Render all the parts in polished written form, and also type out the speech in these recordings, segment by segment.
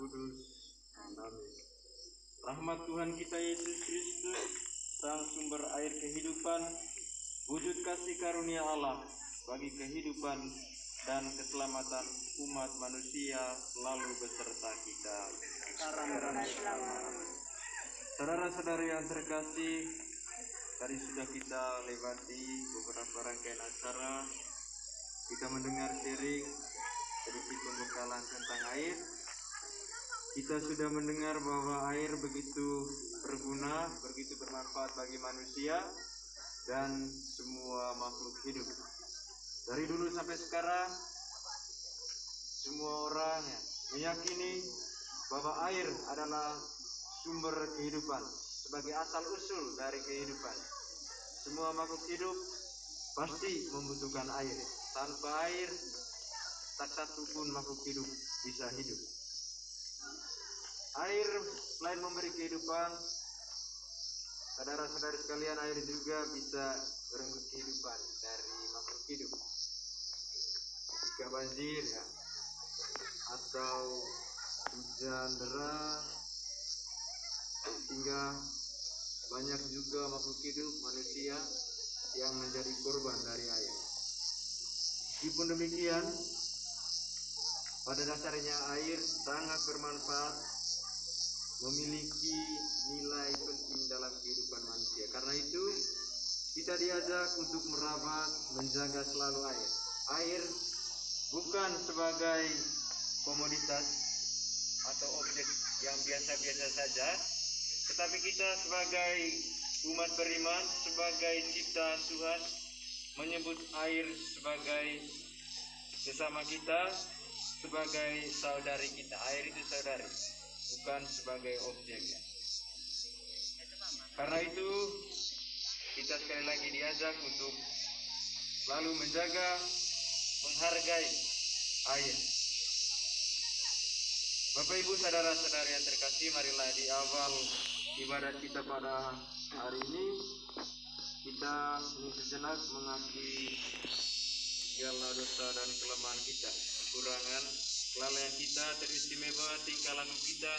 Kudus. Amin. Rahmat Tuhan kita Yesus Kristus, Sang Sumber air kehidupan, wujud kasih karunia Allah bagi kehidupan dan keselamatan umat manusia selalu beserta kita. Saudara-saudari yang terkasih, tadi sudah kita lewati beberapa rangkaian acara. Kita mendengar sharing sedikit pembekalan tentang air. Kita sudah mendengar bahwa air begitu berguna, begitu bermanfaat bagi manusia dan semua makhluk hidup. Dari dulu sampai sekarang, semua orang meyakini bahwa air adalah sumber kehidupan, sebagai asal-usul dari kehidupan. Semua makhluk hidup pasti membutuhkan air. Tanpa air, tak satu pun makhluk hidup bisa hidup. Air selain memberi kehidupan, saudara-saudari sekalian, air juga bisa merenggut kehidupan dari makhluk hidup. Jika banjir atau hujan deras, sehingga banyak juga makhluk hidup manusia yang menjadi korban dari air. Meskipun demikian, pada dasarnya air sangat bermanfaat, memiliki nilai penting dalam kehidupan manusia. Karena itu, kita diajak untuk merawat, menjaga selalu air. Air bukan sebagai komoditas atau objek yang biasa-biasa saja, tetapi kita sebagai umat beriman, sebagai ciptaan Tuhan, menyebut air sebagai sesama kita, sebagai saudari kita. Air itu saudari, bukan sebagai objek. Karena itu, kita sekali lagi diajak untuk selalu menjaga, menghargai air. Bapak Ibu, saudara-saudari yang terkasih, marilah di awal ibadat kita pada hari ini, kita sejenak mengakui segala dosa dan kelemahan kita, kekurangan, kelalaian kita, teristimewa tingkah laku kita,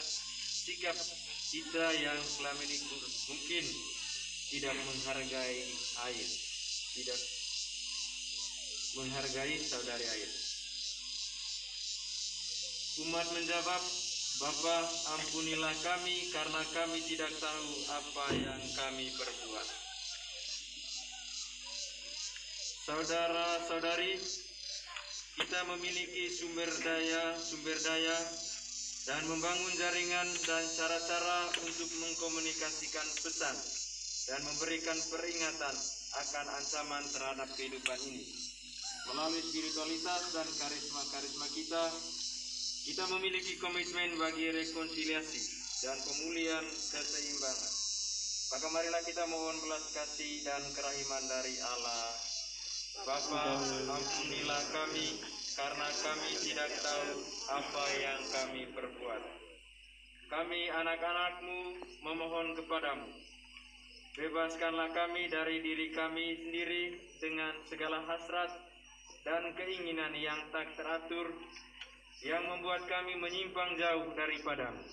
sikap kita yang selama ini mungkin tidak menghargai air, tidak menghargai saudari air. Umat menjawab, Bapa, ampunilah kami karena kami tidak tahu apa yang kami perbuat. Saudara-saudari, kita memiliki sumber daya dan membangun jaringan dan cara-cara untuk mengkomunikasikan pesan dan memberikan peringatan akan ancaman terhadap kehidupan ini. Melalui spiritualitas dan karisma-karisma kita memiliki komitmen bagi rekonsiliasi dan pemulihan keseimbangan. Maka marilah kita mohon belas kasih dan kerahiman dari Allah. Bapa, ampunilah kami karena kami tidak tahu apa yang kami perbuat. Kami anak-anak-Mu memohon kepadamu. Bebaskanlah kami dari diri kami sendiri dengan segala hasrat dan keinginan yang tak teratur, yang membuat kami menyimpang jauh daripadamu.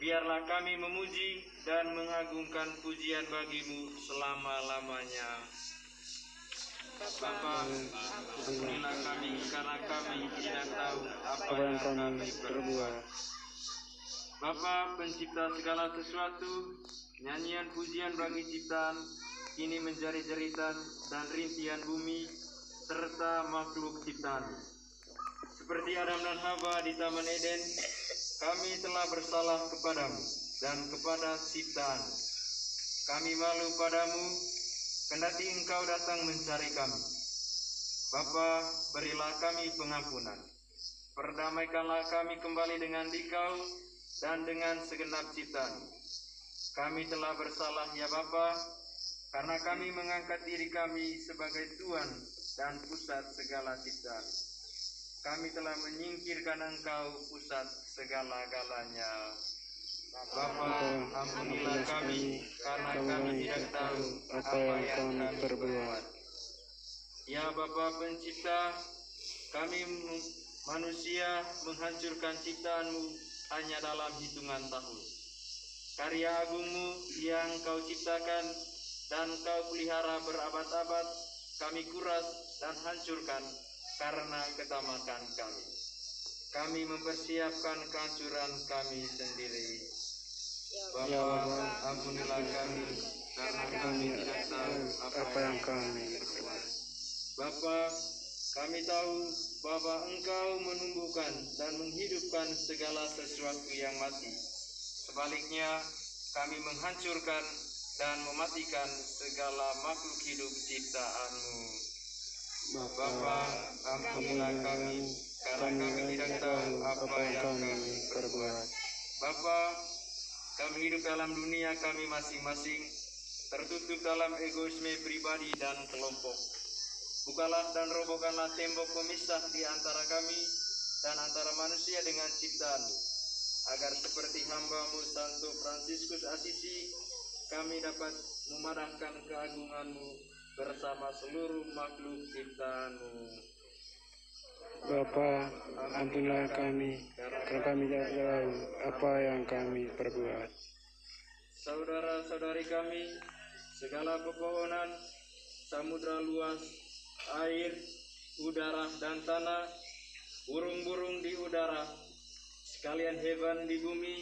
Biarlah kami memuji dan mengagungkan pujian bagi-Mu selama-lamanya. Bapa, ampunilah kami karena kami tidak tahu apa yang kami perbuat. Bapa, pencipta segala sesuatu, nyanyian pujian bagi ciptaan kini menjadi jeritan dan rintihan bumi serta makhluk ciptaan. Seperti Adam dan Hawa di Taman Eden, kami telah bersalah kepadamu dan kepada ciptaan. Kami malu padamu, kendati Engkau datang mencari kami. Bapa, berilah kami pengampunan. Perdamaikanlah kami kembali dengan Dikau dan dengan segenap ciptaan. Kami telah bersalah ya Bapa, karena kami mengangkat diri kami sebagai Tuhan dan pusat segala ciptaan. Kami telah menyingkirkan Engkau pusat segala-galanya. Bapa, ampunilah kami karena kami tidak tahu apa yang kami perbuat. Ya Bapa Pencipta, kami manusia menghancurkan ciptaan-Mu hanya dalam hitungan tahun. Karya agungmu yang kau ciptakan dan kau pelihara berabad-abad, kami kuras dan hancurkan karena ketamakan kami. Kami mempersiapkan kehancuran kami sendiri. Bapa, ampunilah kami karena kami tidak tahu apa yang kami perbuat. Bapa, kami tahu bahwa Engkau menumbuhkan dan menghidupkan segala sesuatu yang mati. Sebaliknya, kami menghancurkan dan mematikan segala makhluk hidup ciptaan-Mu. Bapa, ampunilah kami karena kami tidak tahu apa yang kami perbuat. Bapa, kami hidup dalam dunia kami masing-masing, tertutup dalam egoisme pribadi dan kelompok. Bukalah dan robohkanlah tembok pemisah di antara kami dan antara manusia dengan ciptaan-Mu, agar seperti hamba-Mu Santo Fransiskus Asisi, kami dapat memadamkan keagungan-Mu bersama seluruh makhluk ciptaan-Mu. Bapa, ampunilah kami, karena kami tidak tahu apa yang kami perbuat. Saudara-saudari kami, segala pepohonan, samudra luas, air, udara dan tanah, burung-burung di udara, sekalian hewan di bumi,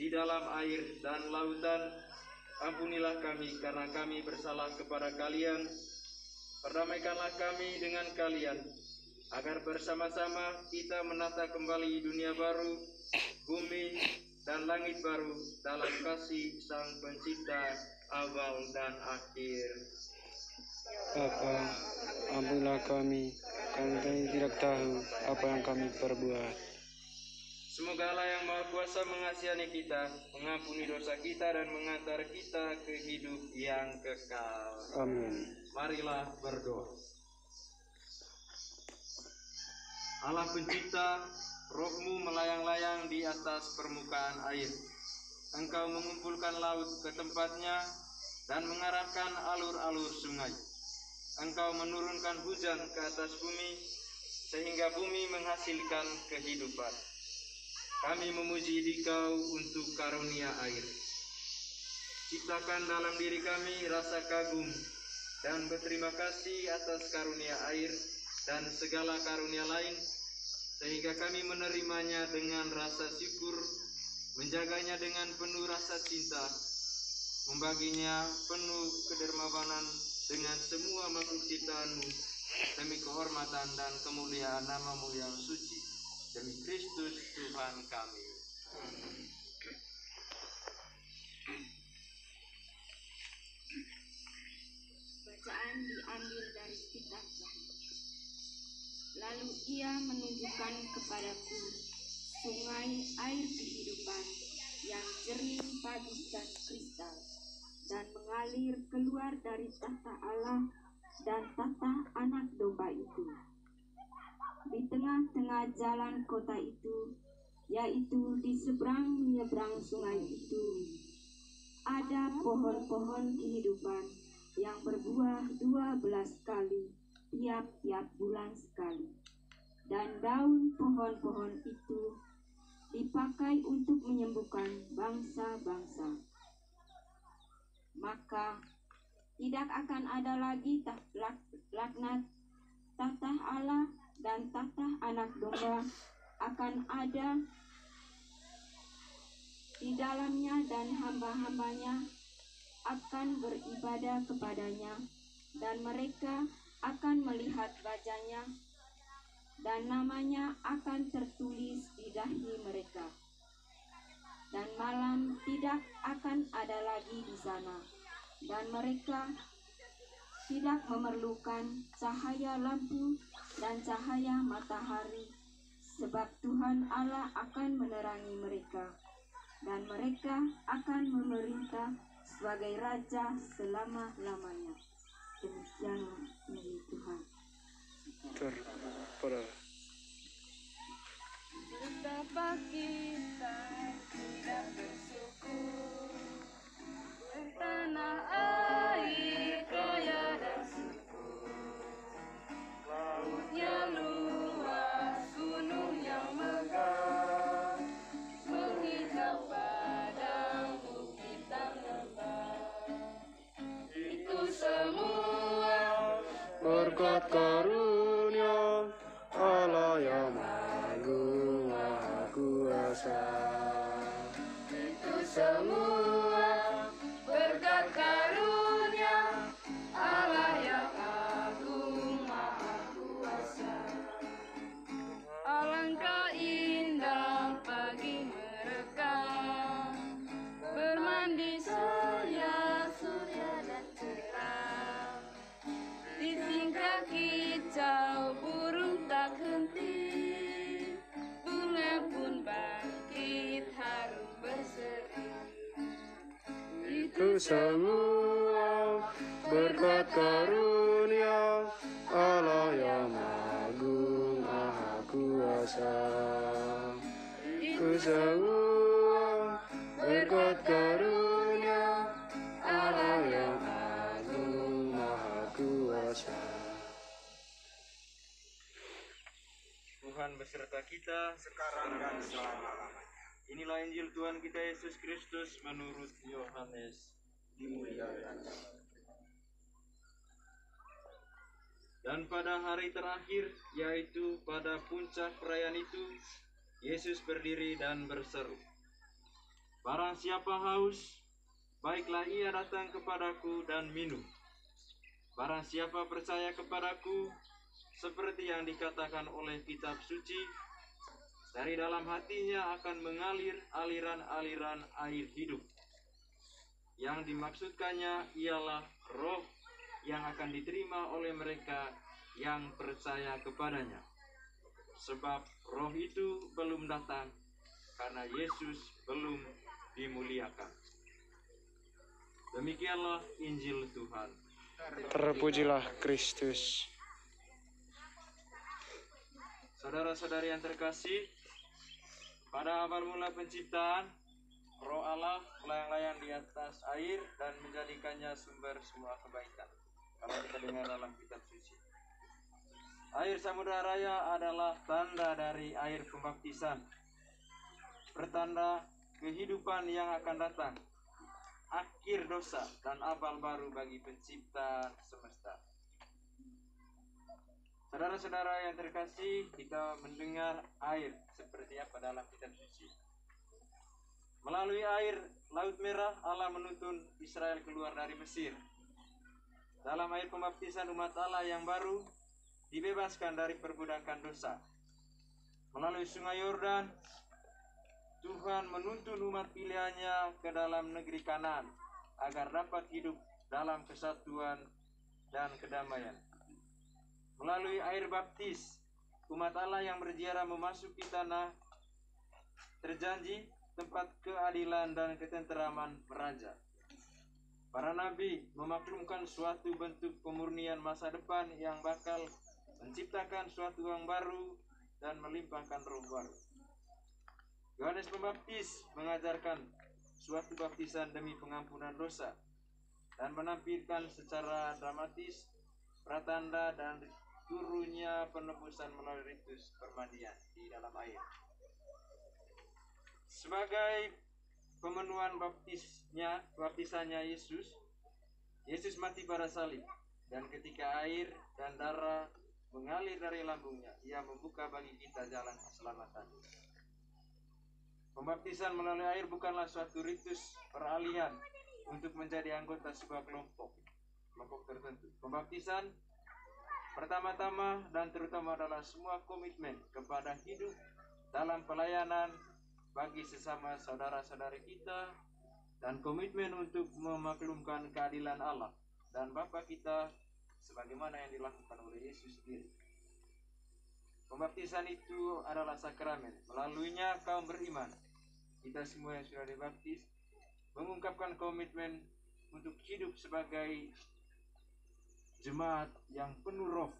di dalam air dan lautan, ampunilah kami karena kami bersalah kepada kalian. Perdamaikanlah kami dengan kalian, agar bersama-sama kita menata kembali dunia baru, bumi, dan langit baru dalam kasih Sang Pencipta awal dan akhir. Bapa, ampunilah kami, karena kami tidak tahu apa yang kami perbuat. Semoga Allah yang Maha Kuasa mengasihani kita, mengampuni dosa kita, dan mengantar kita ke hidup yang kekal. Amin. Marilah berdoa. Allah Pencipta, Roh-Mu melayang-layang di atas permukaan air. Engkau mengumpulkan laut ke tempatnya dan mengarahkan alur-alur sungai. Engkau menurunkan hujan ke atas bumi, sehingga bumi menghasilkan kehidupan. Kami memuji Dikau untuk karunia air. Ciptakan dalam diri kami rasa kagum dan berterima kasih atas karunia air dan segala karunia lain, sehingga kami menerimanya dengan rasa syukur, menjaganya dengan penuh rasa cinta, membaginya penuh kedermawanan dengan semua makhluk ciptaan-Mu, demi kehormatan dan kemuliaan nama-Mu yang suci, demi Kristus Tuhan kami. Bacaan diambil dari kitab Wahyu. Lalu Ia menunjukkan kepadaku sungai air kehidupan yang jernih baguskan kristal, dan mengalir keluar dari tahta Allah dan tahta Anak Domba itu. Di tengah-tengah jalan kota itu, yaitu di seberang menyeberang sungai itu, ada pohon-pohon kehidupan yang berbuah 12 kali tiap-tiap bulan sekali, dan daun pohon-pohon itu dipakai untuk menyembuhkan bangsa-bangsa. Maka tidak akan ada lagi laknat. Tahta Allah dan tahta Anak Domba akan ada di dalamnya, dan hamba-hambanya akan beribadah kepadanya, dan mereka akan melihat wajahnya, dan namanya akan tertulis di dahi mereka. Dan malam tidak akan ada lagi di sana, dan mereka tidak memerlukan cahaya lampu dan cahaya matahari, sebab Tuhan Allah akan menerangi mereka, dan mereka akan memerintah sebagai raja selama-lamanya. Demikianlah Injil Tuhan. Betapa kita tidak bersyukur, tanah air kaya dan subur, lautnya luas, gunung yang megah, berkat karunia Allah yang agung maha kuasa. Itu semua berkat karunia Allah yang agung maha kuasa. Alangkah indah pagi merekam, bermandi surya dan cerah. Di tingkah kicau burung tak henti, bunga pun bangkit harum berseri. Itu semua berkat karunia Allah yang agung maha kuasa. Itu semua berkat karunia Allah yang agung maha kuasa. Tuhan beserta kita sekarang dan selama-lamanya. Inilah Injil Tuhan kita Yesus Kristus menurut Yohanes. Dimuliakan. Dan pada hari terakhir, yaitu pada puncak perayaan itu, Yesus berdiri dan berseru, "Barang siapa haus, baiklah ia datang kepadaku dan minum. Barang siapa percaya kepadaku, seperti yang dikatakan oleh kitab suci, dari dalam hatinya akan mengalir aliran-aliran air hidup." Yang dimaksudkannya ialah roh yang akan diterima oleh mereka yang percaya kepadanya. Sebab roh itu belum datang, karena Yesus belum dimuliakan. Demikianlah Injil Tuhan. Terpujilah Kristus. Saudara-saudari yang terkasih, pada awal mula penciptaan, Roh Allah melayang-layang di atas air dan menjadikannya sumber semua kebaikan. Kalau kita dengar dalam kitab suci, air Samudra Raya adalah tanda dari air pembaptisan, pertanda kehidupan yang akan datang, akhir dosa dan awal baru bagi pencipta semesta. Saudara-saudara yang terkasih, kita mendengar air seperti apa dalam kitab suci. Melalui air Laut Merah, Allah menuntun Israel keluar dari Mesir. Dalam air pembaptisan, umat Allah yang baru dibebaskan dari perbudakan dosa. Melalui sungai Yordan, Tuhan menuntun umat pilihannya ke dalam negeri Kanaan agar dapat hidup dalam kesatuan dan kedamaian. Melalui air baptis, umat Allah yang berziarah memasuki tanah terjanji, tempat keadilan dan ketenteraman meraja. Para nabi memaklumkan suatu bentuk pemurnian masa depan yang bakal menciptakan suatu yang baru dan melimpahkan roh baru. Yohanes Pembaptis mengajarkan suatu baptisan demi pengampunan dosa dan menampilkan secara dramatis pratanda dan turunnya penebusan melalui ritus permandian di dalam air. Sebagai pemenuhan baptisannya Yesus mati pada salib, dan ketika air dan darah mengalir dari lambungnya, ia membuka bagi kita jalan keselamatan. Pembaptisan melalui air bukanlah suatu ritus peralihan untuk menjadi anggota sebuah kelompok tertentu. Pembaptisan pertama-tama dan terutama adalah semua komitmen kepada hidup dalam pelayanan bagi sesama saudara-saudari kita, dan komitmen untuk memaklumkan keadilan Allah dan Bapa kita sebagaimana yang dilakukan oleh Yesus sendiri. Pembaptisan itu adalah sakramen. Melaluinya kaum beriman, kita semua yang sudah dibaptis, mengungkapkan komitmen untuk hidup sebagai jemaat yang penuh roh,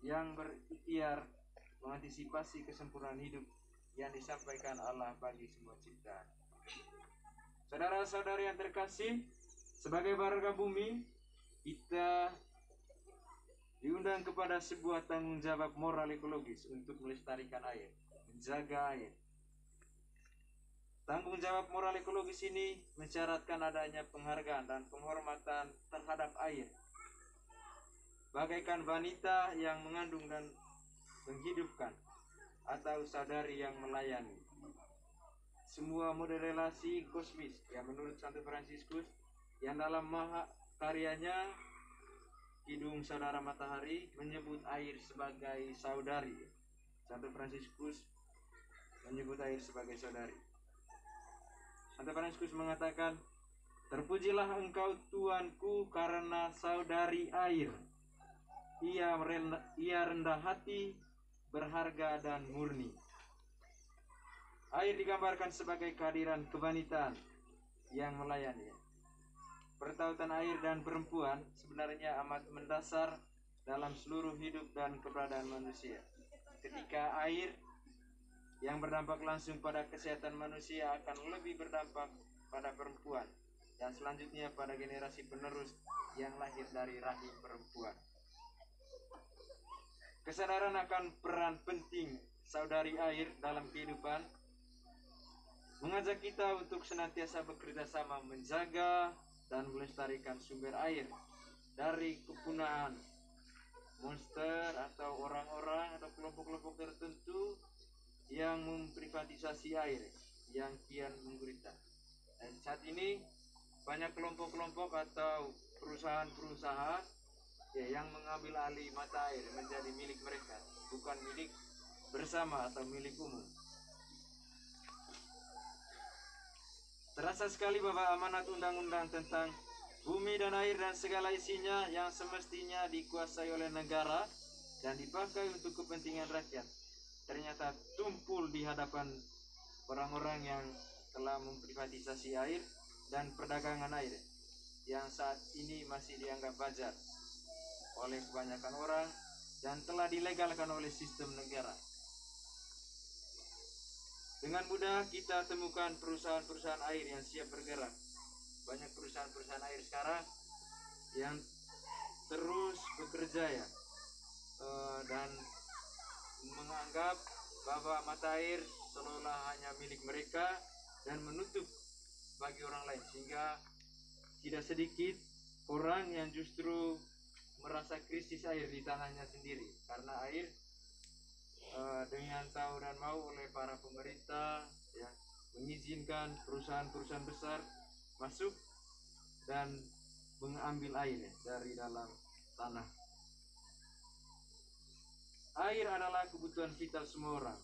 yang berikhtiar mengantisipasi kesempurnaan hidup yang disampaikan Allah bagi semua ciptaan. Saudara-saudari yang terkasih, sebagai warga bumi, kita diundang kepada sebuah tanggung jawab moral ekologis untuk melestarikan air, menjaga air. Tanggung jawab moral ekologis ini mensyaratkan adanya penghargaan dan penghormatan terhadap air. bagaikan wanita yang mengandung dan menghidupkan, atau saudari yang melayani. Semua model relasi kosmis yang menurut Santo Fransiskus yang dalam karyanya Kidung Saudara Matahari menyebut air sebagai saudari. Santo Fransiskus menyebut air sebagai saudari. Santo Fransiskus mengatakan, terpujilah engkau Tuanku karena saudari air. Ia rendah hati, berharga dan murni. Air digambarkan sebagai kehadiran kewanitaan yang melayani. Pertautan air dan perempuan sebenarnya amat mendasar dalam seluruh hidup dan keberadaan manusia. Ketika air yang berdampak langsung pada kesehatan manusia akan lebih berdampak pada perempuan dan selanjutnya pada generasi penerus yang lahir dari rahim perempuan. Kesadaran akan peran penting saudari air dalam kehidupan mengajak kita untuk senantiasa bekerja sama menjaga dan melestarikan sumber air dari kepunahan monster atau orang-orang atau kelompok-kelompok tertentu yang memprivatisasi air yang kian menggurita. Dan saat ini banyak kelompok-kelompok atau perusahaan-perusahaan yang mengambil alih mata air menjadi milik mereka, bukan milik bersama atau milik umum. Terasa sekali bahwa amanat undang-undang tentang bumi dan air dan segala isinya yang semestinya dikuasai oleh negara dan dipakai untuk kepentingan rakyat ternyata tumpul di hadapan orang-orang yang telah memprivatisasi air dan perdagangan air yang saat ini masih dianggap wajar oleh kebanyakan orang dan telah dilegalkan oleh sistem negara. Dengan mudah kita temukan perusahaan-perusahaan air yang siap bergerak. Banyak perusahaan-perusahaan air sekarang yang terus bekerja dan menganggap bahwa mata air seolah hanya milik mereka dan menutup bagi orang lain, sehingga tidak sedikit orang yang justru merasa krisis air di tanahnya sendiri karena air dengan tahu dan mau oleh para pemerintah mengizinkan perusahaan-perusahaan besar masuk dan mengambil air dari dalam tanah. Air adalah kebutuhan vital semua orang.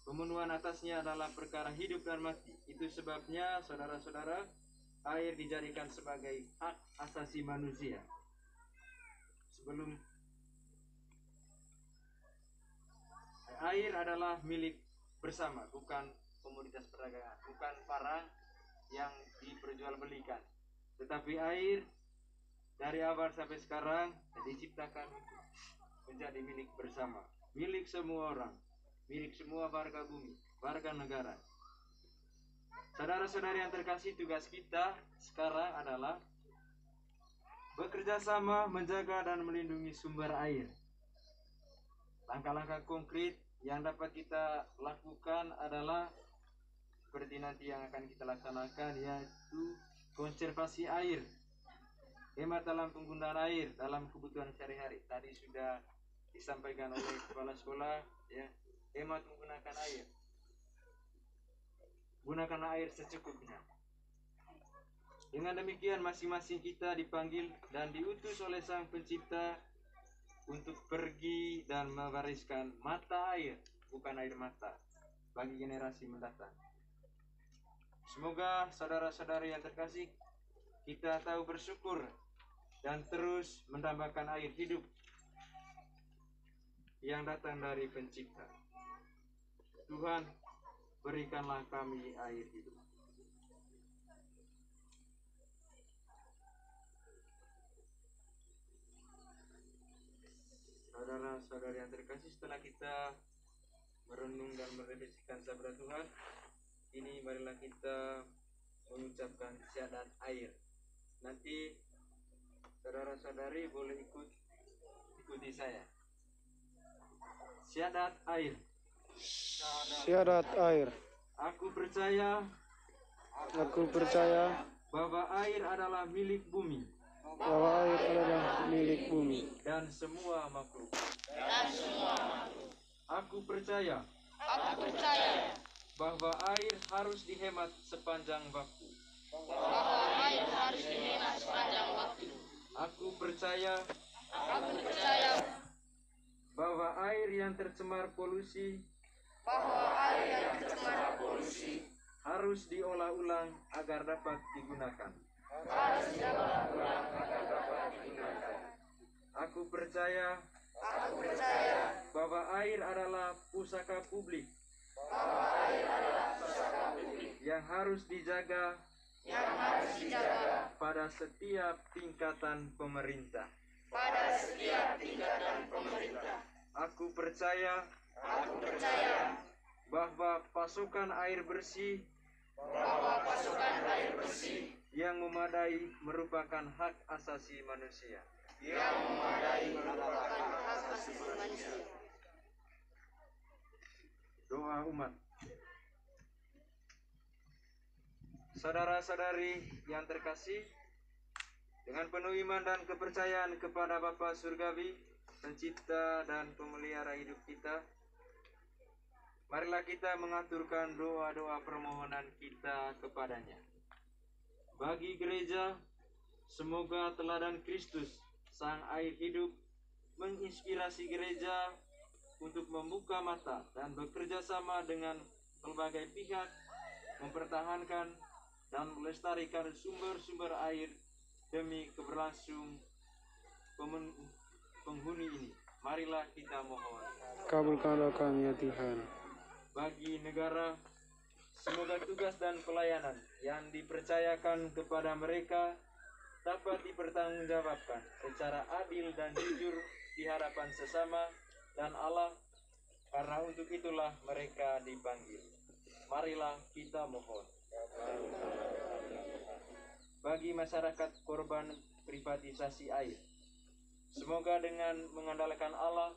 Pemenuhan atasnya adalah perkara hidup dan mati. Itu sebabnya saudara-saudara, air dijadikan sebagai hak asasi manusia. Air adalah milik bersama, bukan komoditas perdagangan, bukan barang yang diperjualbelikan. Tetapi air dari awal sampai sekarang diciptakan menjadi milik bersama, milik semua orang, milik semua warga bumi, warga negara. Saudara-saudari yang terkasih, tugas kita sekarang adalah bekerja sama menjaga dan melindungi sumber air. Langkah-langkah konkret yang dapat kita lakukan adalah seperti nanti yang akan kita laksanakan, yaitu konservasi air, hemat dalam penggunaan air dalam kebutuhan sehari-hari. Tadi sudah disampaikan oleh kepala sekolah, hemat menggunakan air, gunakan air secukupnya. Dengan demikian masing-masing kita dipanggil dan diutus oleh Sang Pencipta untuk pergi dan mewariskan mata air, bukan air mata, bagi generasi mendatang. Semoga saudara-saudari yang terkasih, kita tahu bersyukur dan terus mendambakan air hidup yang datang dari Pencipta. Tuhan, berikanlah kami air hidup. Saudara-saudari yang terkasih, setelah kita merenung dan merefleksikan sabda Tuhan, ini marilah kita mengucapkan syahadat air. Nanti saudara-saudari boleh ikuti saya. Syahadat air. Syahadat air. Aku percaya bahwa air adalah milik bumi. bahwa air adalah milik bumi dan semua makhluk. Aku percaya bahwa air harus dihemat sepanjang waktu. Aku percaya bahwa air yang tercemar polusi harus diolah ulang agar dapat digunakan. Aku percaya bahwa air adalah pusaka publik yang harus dijaga pada setiap tingkatan pemerintah. Aku percaya bahwa pasokan air bersih yang memadai merupakan hak asasi manusia. Doa umat. Saudara-saudari yang terkasih, dengan penuh iman dan kepercayaan kepada Bapa Surgawi, Pencipta dan Pemelihara hidup kita, marilah kita mengaturkan doa-doa permohonan kita kepadanya. Bagi gereja, semoga teladan Kristus, Sang Air Hidup, menginspirasi gereja untuk membuka mata dan bekerja sama dengan berbagai pihak, mempertahankan dan melestarikan sumber-sumber air demi keberlangsung penghuni ini. Marilah kita mohon. Kabulkanlah kami ya Tuhan. Bagi negara, semoga tugas dan pelayanan yang dipercayakan kepada mereka dapat dipertanggungjawabkan secara adil dan jujur di hadapan sesama dan Allah, karena untuk itulah mereka dipanggil. Marilah kita mohon. Bagi masyarakat korban privatisasi air, semoga dengan mengandalkan Allah,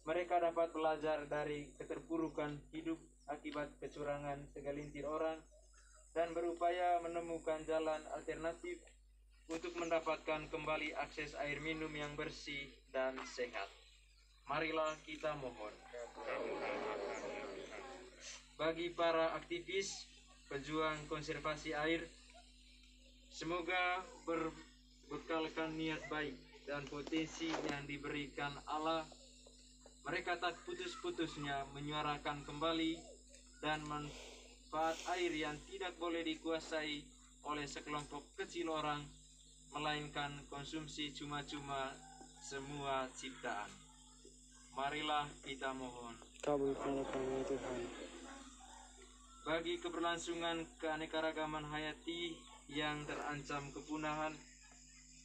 mereka dapat belajar dari keterpurukan hidup akibat kecurangan segelintir orang dan berupaya menemukan jalan alternatif untuk mendapatkan kembali akses air minum yang bersih dan sehat. Marilah kita mohon. Bagi para aktivis pejuang konservasi air, semoga berbekalkan niat baik dan potensi yang diberikan Allah, mereka tak putus-putusnya menyuarakan kembali dan manfaat air yang tidak boleh dikuasai oleh sekelompok kecil orang, melainkan konsumsi cuma-cuma semua ciptaan. Marilah kita mohon. Kabulkanlah kami ya Tuhan. Bagi keberlangsungan keanekaragaman hayati yang terancam kepunahan,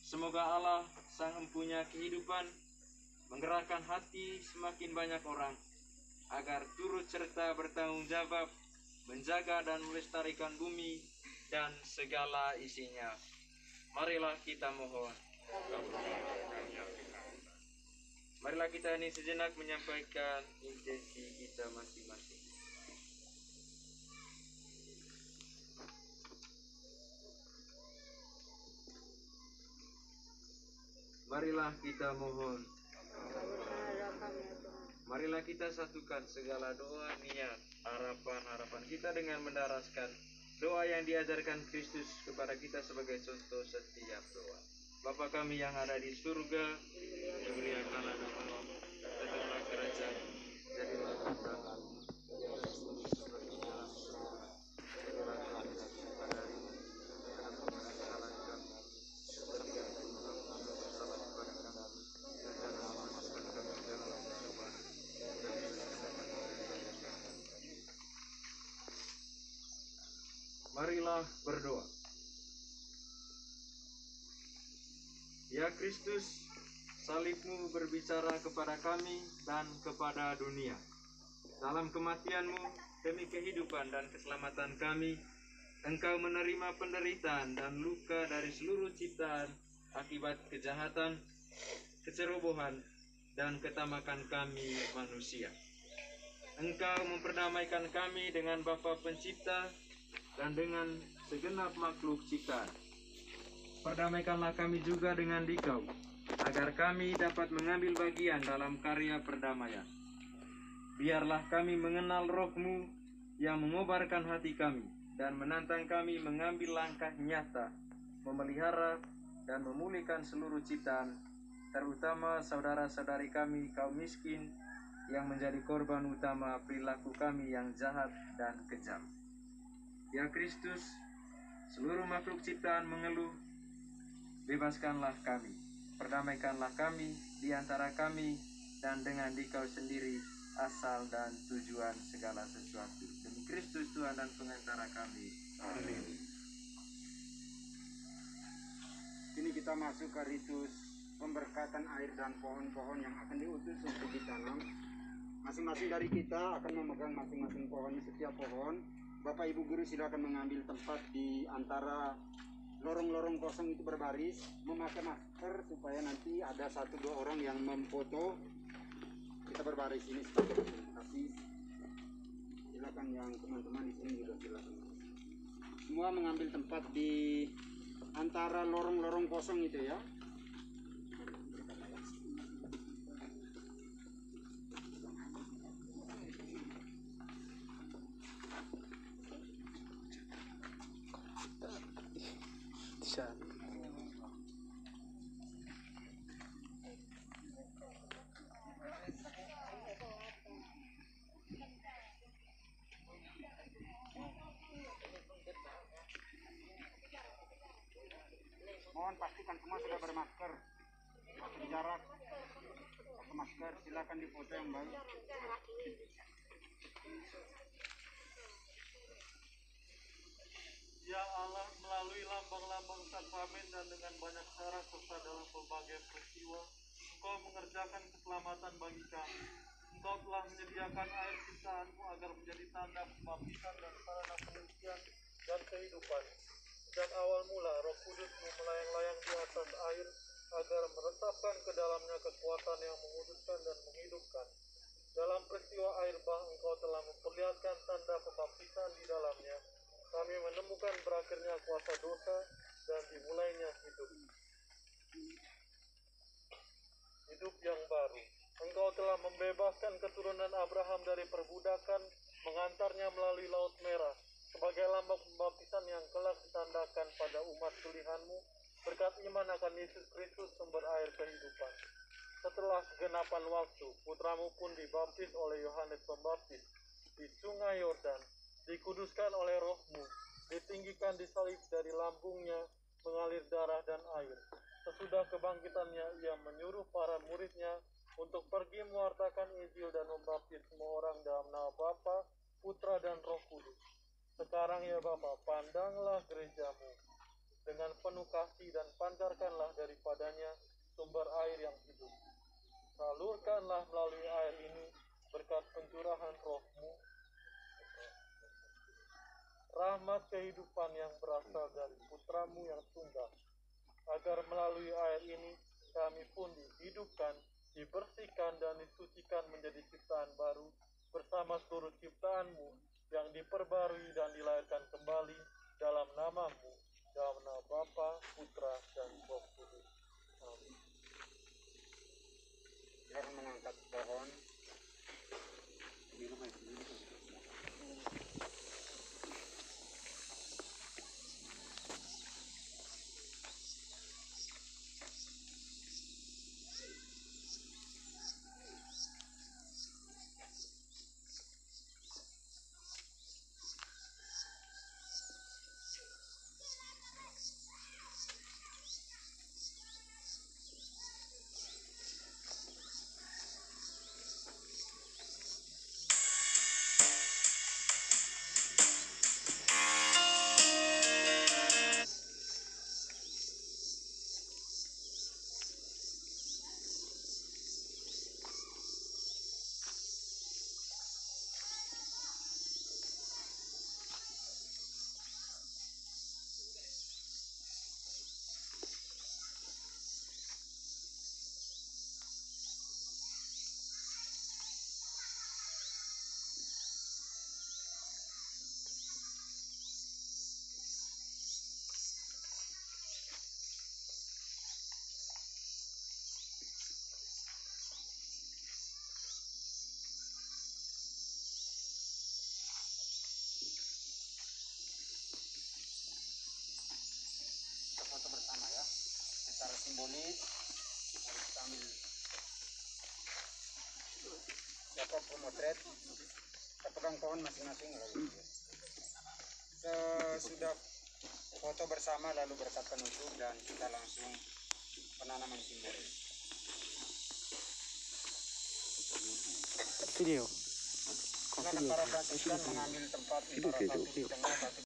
semoga Allah, Sang Empunya kehidupan, menggerakkan hati semakin banyak orang agar turut serta bertanggung jawab menjaga dan melestarikan bumi dan segala isinya. Marilah kita mohon. Marilah kita ini sejenak menyampaikan intensi kita masing-masing. Marilah kita mohon. Marilah kita satukan segala doa, niat, harapan-harapan kita dengan mendaraskan doa yang diajarkan Kristus kepada kita sebagai contoh setiap doa. Bapa kami yang ada di surga, dimuliakanlah namamu, datanglah kerajaan-Mu, jadilah kehendakmu di atas bumi seperti di dalam surga. Berilah kami rezeki pada hari ini, dan ampunilah kesalahan kami, seperti yang kami mengampuni bersalah kepada kami, dan janganlah masukkan kami ke dalam pencobaan, dan bebaskanlah kami dari jahat. Marilah berdoa. Ya Kristus, salib-Mu berbicara kepada kami dan kepada dunia. Dalam kematian-Mu demi kehidupan dan keselamatan kami, Engkau menerima penderitaan dan luka dari seluruh ciptaan akibat kejahatan, kecerobohan, dan ketamakan kami manusia. Engkau memperdamaikan kami dengan Bapa Pencipta dan dengan segenap makhluk ciptaan. perdamaikanlah kami juga dengan Dikau, agar kami dapat mengambil bagian dalam karya perdamaian. Biarlah kami mengenal Roh-Mu yang mengobarkan hati kami dan menantang kami mengambil langkah nyata, memelihara dan memulihkan seluruh ciptaan, terutama saudara-saudari kami kaum miskin yang menjadi korban utama perilaku kami yang jahat dan kejam. Ya Kristus, seluruh makhluk ciptaan mengeluh, bebaskanlah kami, perdamaikanlah kami di antara kami dan dengan Dikau sendiri, asal dan tujuan segala sesuatu. Demi Kristus Tuhan dan pengantara kami. Amin. Kini kita masuk ke ritus pemberkatan air dan pohon-pohon yang akan diutus untuk ditanam. Masing-masing dari kita akan memegang masing-masing pohonnya, setiap pohon. Bapak Ibu Guru silakan mengambil tempat di antara lorong-lorong kosong itu berbaris, memakai masker supaya nanti ada 1-2 orang yang memfoto. Kita berbaris ini sebagai presentasi. Silakan yang teman-teman di sini juga silakan. Semua mengambil tempat di antara lorong-lorong kosong itu ya. Mohon pastikan semua sudah bermasker, pakai jarak, pakai masker. Silakan difoto yang baik. Ya Allah, melalui lambang-lambang sakramen dan dengan banyak cara serta dalam berbagai peristiwa, Engkau mengerjakan keselamatan bagi kami. Engkau telah menyediakan air ciptaan-Mu agar menjadi tanda pembaptisan dan sarana penyucian dan kehidupan. Sejak awal mula, Roh Kudus-Mu melayang-layang di atas air agar meresapkan ke dalamnya kekuatan yang menguduskan dan menghidupkan. Dalam peristiwa air bah, Engkau telah memperlihatkan tanda pembaptisan di dalamnya. Kami menemukan berakhirnya kuasa dosa dan dimulainya hidup yang baru. Engkau telah membebaskan keturunan Abraham dari perbudakan, mengantarnya melalui Laut Merah sebagai lambang pembaptisan yang kelak ditandakan pada umat pilihan-Mu berkat iman akan Yesus Kristus, sumber air kehidupan. Setelah kegenapan waktu, putramu pun dibaptis oleh Yohanes Pembaptis di sungai Yordan, dikuduskan oleh Roh-Mu, ditinggikan di salib, dari lambungnya mengalir darah dan air. Sesudah kebangkitannya, ia menyuruh para muridnya untuk pergi mewartakan Injil dan membaptis semua orang dalam nama Bapa, Putra dan Roh Kudus. Sekarang ya Bapa, pandanglah gereja-Mu dengan penuh kasih dan pancarkanlah daripadanya sumber air yang hidup. Salurkanlah melalui air ini berkat pencurahan Roh-Mu, rahmat kehidupan yang berasal dari Putra-Mu yang tunggal, agar melalui air ini kami pun dihidupkan, dibersihkan dan disucikan menjadi ciptaan baru bersama seluruh ciptaan-Mu yang diperbarui dan dilahirkan kembali dalam nama-Mu, dalam nama Bapa, Putra dan Roh Kudus. Amin. Silakan mengangkat pohon. secara simbolis. Mari kita ambil siapa pemotret, kita pegang pohon masing-masing lalu sudah foto bersama lalu berkat penutup dan kita langsung penanaman simbolis. Video. Silakan para Fransiskan mengambil tempat antara satu di tengah, satu